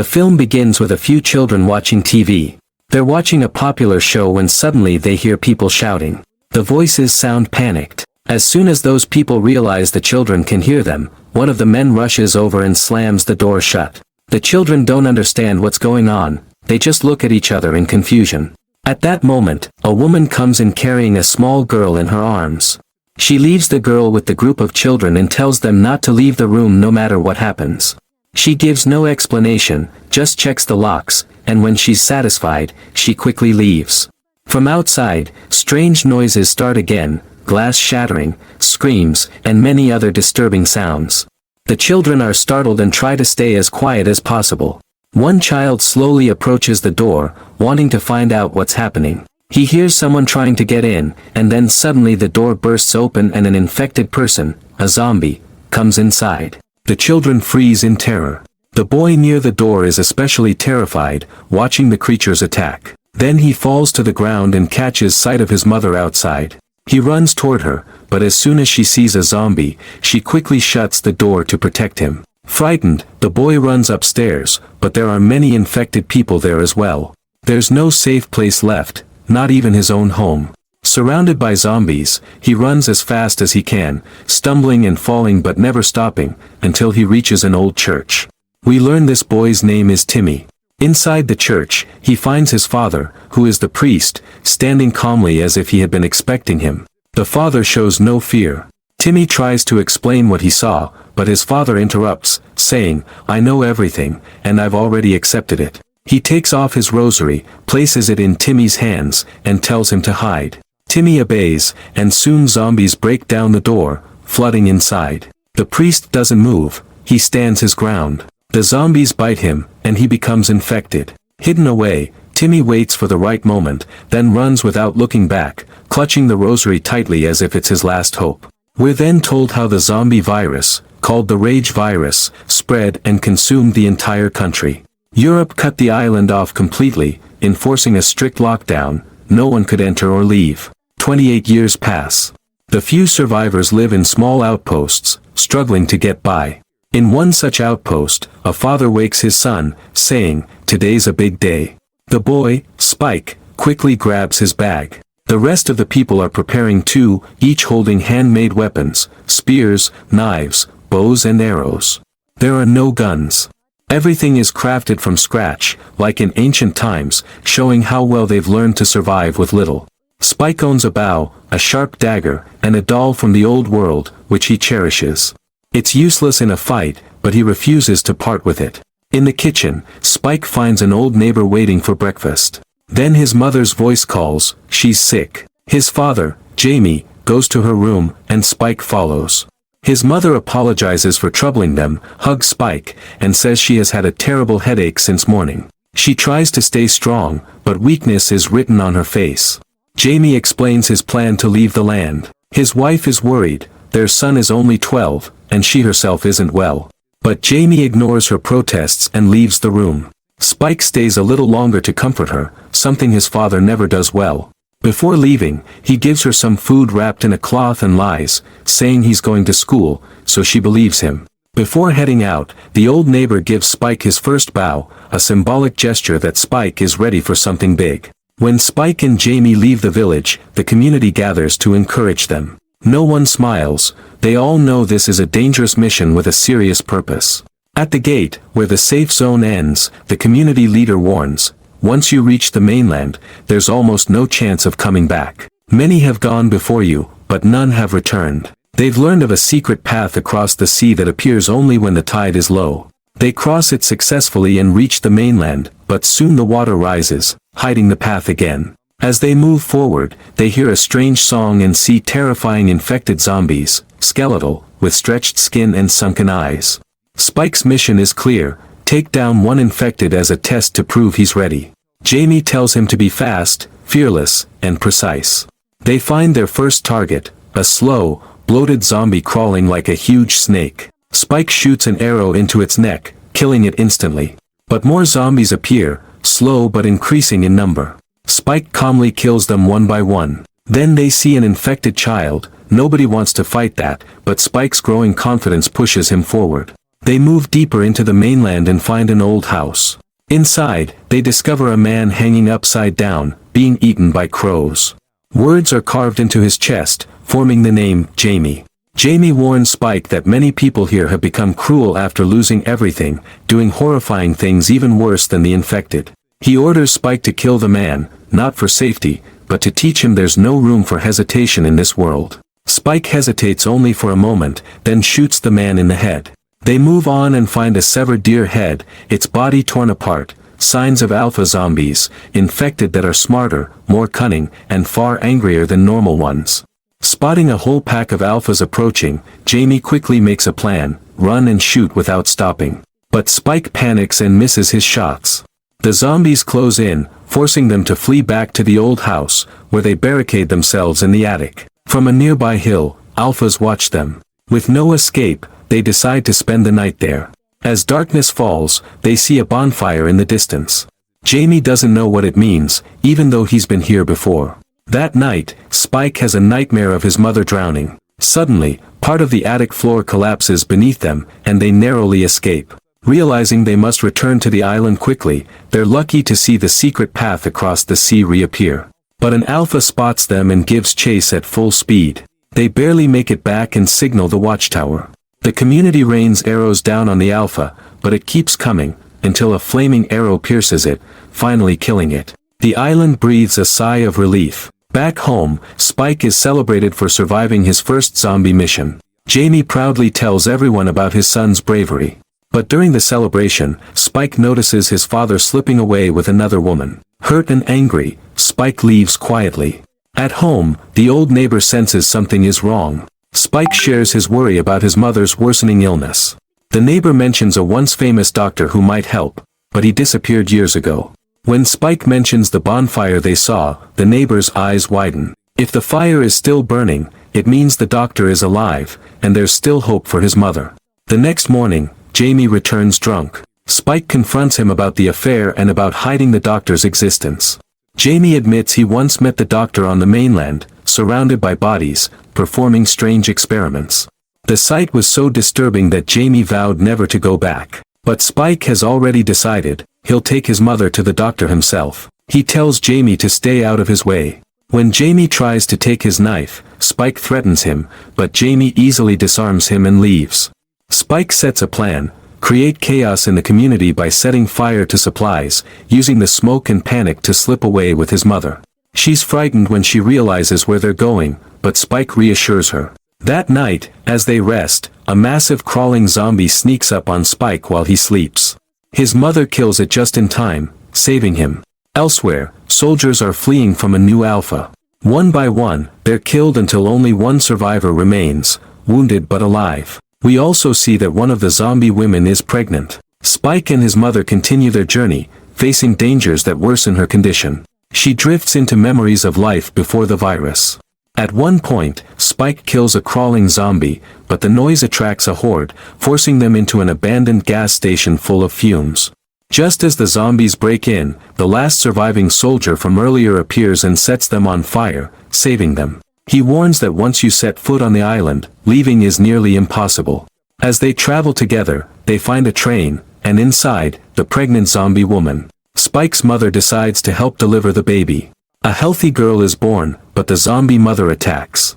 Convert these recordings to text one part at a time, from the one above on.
The film begins with a few children watching TV. They're watching a popular show when suddenly they hear people shouting. The voices sound panicked. As soon as those people realize the children can hear them, one of the men rushes over and slams the door shut. The children don't understand what's going on, they just look at each other in confusion. At that moment, a woman comes in carrying a small girl in her arms. She leaves the girl with the group of children and tells them not to leave the room no matter what happens. She gives no explanation, just checks the locks, and when she's satisfied, she quickly leaves. From outside, strange noises start again, glass shattering, screams, and many other disturbing sounds. The children are startled and try to stay as quiet as possible. One child slowly approaches the door, wanting to find out what's happening. He hears someone trying to get in, and then suddenly the door bursts open and an infected person, a zombie, comes inside. The children freeze in terror. The boy near the door is especially terrified, watching the creatures attack. Then he falls to the ground and catches sight of his mother outside. He runs toward her, but as soon as she sees a zombie, she quickly shuts the door to protect him. Frightened, the boy runs upstairs, but there are many infected people there as well. There's no safe place left, not even his own home. Surrounded by zombies, he runs as fast as he can, stumbling and falling but never stopping, until he reaches an old church. We learn this boy's name is Timmy. Inside the church, he finds his father, who is the priest, standing calmly as if he had been expecting him. The father shows no fear. Timmy tries to explain what he saw, but his father interrupts, saying, "I know everything, and I've already accepted it." He takes off his rosary, places it in Timmy's hands, and tells him to hide. Timmy obeys, and soon zombies break down the door, flooding inside. The priest doesn't move, he stands his ground. The zombies bite him, and he becomes infected. Hidden away, Timmy waits for the right moment, then runs without looking back, clutching the rosary tightly as if it's his last hope. We're then told how the zombie virus, called the Rage virus, spread and consumed the entire country. Europe cut the island off completely, enforcing a strict lockdown. No one could enter or leave. 28 years pass. The few survivors live in small outposts, struggling to get by. In one such outpost, a father wakes his son, saying, "Today's a big day." The boy, Spike, quickly grabs his bag. The rest of the people are preparing too, each holding handmade weapons, spears, knives, bows and arrows. There are no guns. Everything is crafted from scratch, like in ancient times, showing how well they've learned to survive with little. Spike owns a bow, a sharp dagger, and a doll from the old world, which he cherishes. It's useless in a fight, but he refuses to part with it. In the kitchen, Spike finds an old neighbor waiting for breakfast. Then his mother's voice calls, she's sick. His father, Jamie, goes to her room, and Spike follows. His mother apologizes for troubling them, hugs Spike, and says she has had a terrible headache since morning. She tries to stay strong, but weakness is written on her face. Jamie explains his plan to leave the land. His wife is worried, their son is only 12, and she herself isn't well. But Jamie ignores her protests and leaves the room. Spike stays a little longer to comfort her, something his father never does well. Before leaving, he gives her some food wrapped in a cloth and lies, saying he's going to school, so she believes him. Before heading out, the old neighbor gives Spike his first bow, a symbolic gesture that Spike is ready for something big. When Spike and Jamie leave the village, the community gathers to encourage them. No one smiles, they all know this is a dangerous mission with a serious purpose. At the gate, where the safe zone ends, the community leader warns, once you reach the mainland, there's almost no chance of coming back. Many have gone before you, but none have returned. They've learned of a secret path across the sea that appears only when the tide is low. They cross it successfully and reach the mainland, but soon the water rises, hiding the path again. As they move forward, they hear a strange song and see terrifying infected zombies, skeletal, with stretched skin and sunken eyes. Spike's mission is clear, take down one infected as a test to prove he's ready. Jamie tells him to be fast, fearless, and precise. They find their first target, a slow, bloated zombie crawling like a huge snake. Spike shoots an arrow into its neck, killing it instantly. But more zombies appear, slow but increasing in number. Spike calmly kills them one by one. Then they see an infected child. Nobody wants to fight that, but Spike's growing confidence pushes him forward. They move deeper into the mainland and find an old house. Inside, they discover a man hanging upside down, being eaten by crows. Words are carved into his chest, forming the name, Jamie. Jamie warns Spike that many people here have become cruel after losing everything, doing horrifying things even worse than the infected. He orders Spike to kill the man, not for safety, but to teach him there's no room for hesitation in this world. Spike hesitates only for a moment, then shoots the man in the head. They move on and find a severed deer head, its body torn apart, signs of alpha zombies, infected that are smarter, more cunning, and far angrier than normal ones. Spotting a whole pack of alphas approaching, Jamie quickly makes a plan, run and shoot without stopping. But Spike panics and misses his shots. The zombies close in, forcing them to flee back to the old house, where they barricade themselves in the attic. From a nearby hill, alphas watch them. With no escape, they decide to spend the night there. As darkness falls, they see a bonfire in the distance. Jamie doesn't know what it means, even though he's been here before. That night, Spike has a nightmare of his mother drowning. Suddenly, part of the attic floor collapses beneath them, and they narrowly escape. Realizing they must return to the island quickly, they're lucky to see the secret path across the sea reappear. But an alpha spots them and gives chase at full speed. They barely make it back and signal the watchtower. The community rains arrows down on the alpha, but it keeps coming, until a flaming arrow pierces it, finally killing it. The island breathes a sigh of relief. Back home, Spike is celebrated for surviving his first zombie mission. Jamie proudly tells everyone about his son's bravery. But during the celebration, Spike notices his father slipping away with another woman. Hurt and angry, Spike leaves quietly. At home, the old neighbor senses something is wrong. Spike shares his worry about his mother's worsening illness. The neighbor mentions a once famous doctor who might help, but he disappeared years ago. When Spike mentions the bonfire they saw, the neighbor's eyes widen. If the fire is still burning, it means the doctor is alive, and there's still hope for his mother. The next morning, Jamie returns drunk. Spike confronts him about the affair and about hiding the doctor's existence. Jamie admits he once met the doctor on the mainland, surrounded by bodies, performing strange experiments. The sight was so disturbing that Jamie vowed never to go back. But Spike has already decided, he'll take his mother to the doctor himself. He tells Jamie to stay out of his way. When Jamie tries to take his knife, Spike threatens him, but Jamie easily disarms him and leaves. Spike sets a plan, create chaos in the community by setting fire to supplies, using the smoke and panic to slip away with his mother. She's frightened when she realizes where they're going, but Spike reassures her. That night, as they rest, a massive crawling zombie sneaks up on Spike while he sleeps. His mother kills it just in time, saving him. Elsewhere, soldiers are fleeing from a new alpha. One by one, they're killed until only one survivor remains, wounded but alive. We also see that one of the zombie women is pregnant. Spike and his mother continue their journey, facing dangers that worsen her condition. She drifts into memories of life before the virus. At one point, Spike kills a crawling zombie, but the noise attracts a horde, forcing them into an abandoned gas station full of fumes. Just as the zombies break in, the last surviving soldier from earlier appears and sets them on fire, saving them. He warns that once you set foot on the island, leaving is nearly impossible. As they travel together, they find a train, and inside, the pregnant zombie woman. Spike's mother decides to help deliver the baby. A healthy girl is born, but the zombie mother attacks.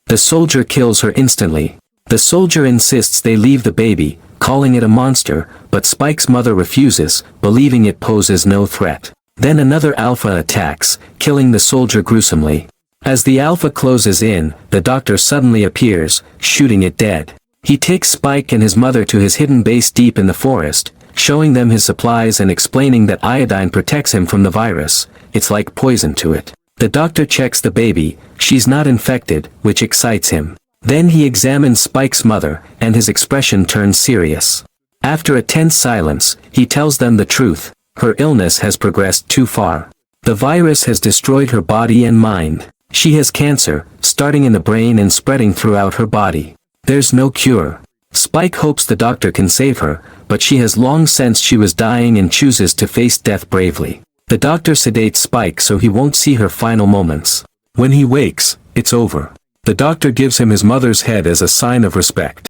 The soldier kills her instantly. The soldier insists they leave the baby, calling it a monster, but Spike's mother refuses, believing it poses no threat. Then another alpha attacks, killing the soldier gruesomely. As the alpha closes in, the doctor suddenly appears, shooting it dead. He takes Spike and his mother to his hidden base deep in the forest, showing them his supplies and explaining that iodine protects him from the virus. It's like poison to it. The doctor checks the baby, she's not infected, which excites him. Then he examines Spike's mother, and his expression turns serious. After a tense silence, he tells them the truth. Her illness has progressed too far. The virus has destroyed her body and mind. She has cancer, starting in the brain and spreading throughout her body. There's no cure. Spike hopes the doctor can save her, but she has long sensed she was dying and chooses to face death bravely. The doctor sedates Spike so he won't see her final moments. When he wakes, it's over. The doctor gives him his mother's head as a sign of respect.